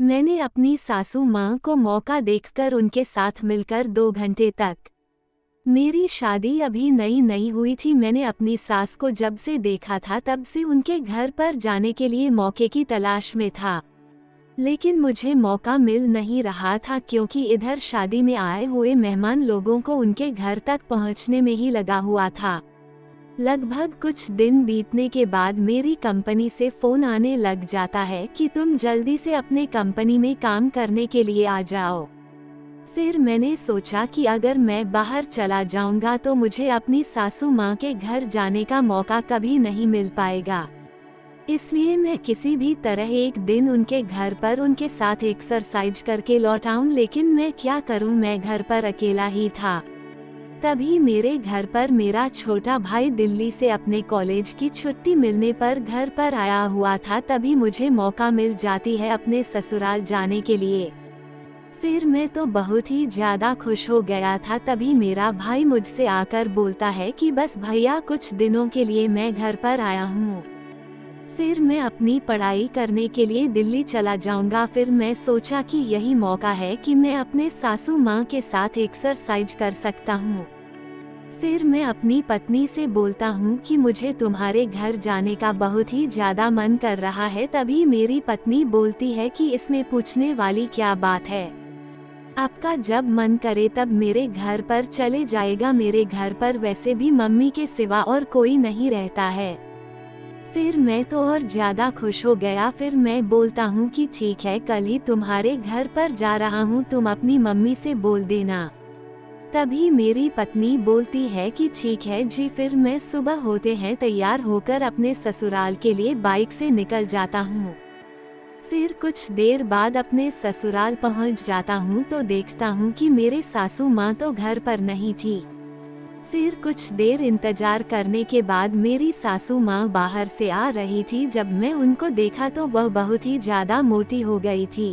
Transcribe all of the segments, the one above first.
मैंने अपनी सासू माँ को मौका देखकर उनके साथ मिलकर 2 घंटे तक। मेरी शादी अभी नई नई हुई थी। मैंने अपनी सास को जब से देखा था तब से उनके घर पर जाने के लिए मौके की तलाश में था, लेकिन मुझे मौका मिल नहीं रहा था क्योंकि इधर शादी में आए हुए मेहमान लोगों को उनके घर तक पहुंचने में ही लगा हुआ था। लगभग कुछ दिन बीतने के बाद मेरी कंपनी से फोन आने लग जाता है कि तुम जल्दी से अपने कंपनी में काम करने के लिए आ जाओ। फिर मैंने सोचा कि अगर मैं बाहर चला जाऊंगा तो मुझे अपनी सासू माँ के घर जाने का मौका कभी नहीं मिल पाएगा, इसलिए मैं किसी भी तरह एक दिन उनके घर पर उनके साथ एक्सरसाइज करके लौट आऊं। लेकिन मैं क्या करूं, मैं घर पर अकेला ही था। तभी मेरे घर पर मेरा छोटा भाई दिल्ली से अपने कॉलेज की छुट्टी मिलने पर घर पर आया हुआ था। तभी मुझे मौका मिल जाती है अपने ससुराल जाने के लिए। फिर मैं तो बहुत ही ज्यादा खुश हो गया था। तभी मेरा भाई मुझसे आकर बोलता है कि बस भैया कुछ दिनों के लिए मैं घर पर आया हूँ, फिर मैं अपनी पढ़ाई करने के लिए दिल्ली चला जाऊंगा। फिर मैं सोचा कि यही मौका है कि मैं अपने सासू माँ के साथ एक्सरसाइज कर सकता हूँ। फिर मैं अपनी पत्नी से बोलता हूँ कि मुझे तुम्हारे घर जाने का बहुत ही ज्यादा मन कर रहा है। तभी मेरी पत्नी बोलती है कि इसमें पूछने वाली क्या बात है, आपका जब मन करे तब मेरे घर पर चले जाएगा। मेरे घर पर वैसे भी मम्मी के सिवा और कोई नहीं रहता है। फिर मैं तो और ज्यादा खुश हो गया। फिर मैं बोलता हूँ कि ठीक है, कल ही तुम्हारे घर पर जा रहा हूँ, तुम अपनी मम्मी से बोल देना। तभी मेरी पत्नी बोलती है कि ठीक है जी। फिर मैं सुबह होते हैं तैयार होकर अपने ससुराल के लिए बाइक से निकल जाता हूँ। फिर कुछ देर बाद अपने ससुराल पहुँच जाता हूँ तो देखता हूँ कि मेरे सासू माँ तो घर पर नहीं थी। फिर कुछ देर इंतजार करने के बाद मेरी सासू माँ बाहर से आ रही थी। जब मैं उनको देखा तो वह बहुत ही ज्यादा मोटी हो गई थी।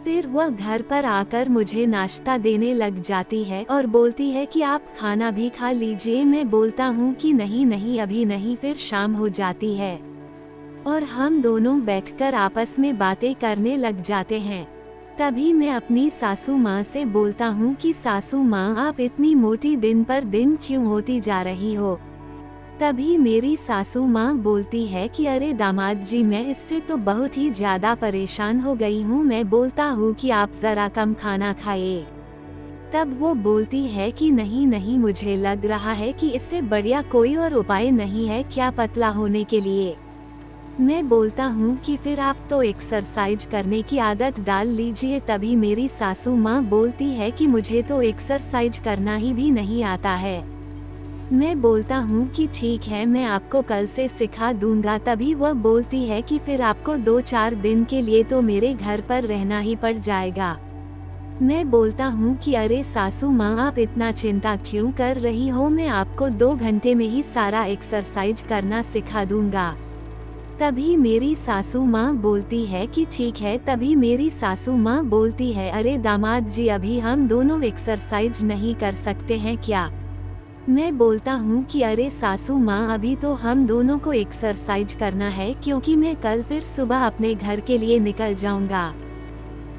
फिर वह घर पर आकर मुझे नाश्ता देने लग जाती है और बोलती है कि आप खाना भी खा लीजिए। मैं बोलता हूँ कि नहीं नहीं अभी नहीं। फिर शाम हो जाती है और हम दोनों बैठकर आपस में बातें करने लग जाते हैं। तभी मैं अपनी सासू माँ से बोलता हूँ कि सासू माँ, आप इतनी मोटी दिन पर दिन क्यों होती जा रही हो। तभी मेरी सासू माँ बोलती है कि अरे दामाद जी, मैं इससे तो बहुत ही ज्यादा परेशान हो गई हूँ। मैं बोलता हूँ कि आप जरा कम खाना खाइए। तब वो बोलती है कि नहीं नहीं, मुझे लग रहा है कि इससे बढ़िया कोई और उपाय नहीं है क्या पतला होने के लिए। मैं बोलता हूँ कि फिर आप तो एक्सरसाइज करने की आदत डाल लीजिए। तभी मेरी सासू माँ बोलती है कि मुझे तो एक्सरसाइज करना ही भी नहीं आता है। मैं बोलता हूँ कि ठीक है, मैं आपको कल से सिखा दूंगा। तभी वह बोलती है कि फिर आपको 2-4 दिन के लिए तो मेरे घर पर रहना ही पड़ जाएगा। मैं बोलता हूँ कि अरे सासू माँ, आप इतना चिंता क्यों कर रही हो, मैं आपको 2 घंटे में ही सारा एक्सरसाइज करना सिखा दूंगा। तभी मेरी सासू माँ बोलती है कि ठीक है। तभी मेरी सासू माँ बोलती है, अरे दामाद जी, अभी हम दोनों एक्सरसाइज नहीं कर सकते हैं क्या। मैं बोलता हूँ कि अरे सासू माँ, अभी तो हम दोनों को एक्सरसाइज करना है क्योंकि मैं कल फिर सुबह अपने घर के लिए निकल जाऊंगा।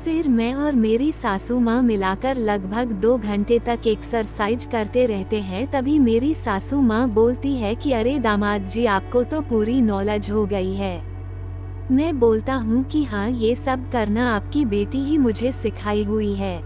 फिर मैं और मेरी सासू माँ मिलाकर लगभग 2 घंटे तक एक्सरसाइज करते रहते हैं। तभी मेरी सासू माँ बोलती है कि अरे दामाद जी, आपको तो पूरी नॉलेज हो गई है। मैं बोलता हूँ कि हाँ, ये सब करना आपकी बेटी ही मुझे सिखाई हुई है।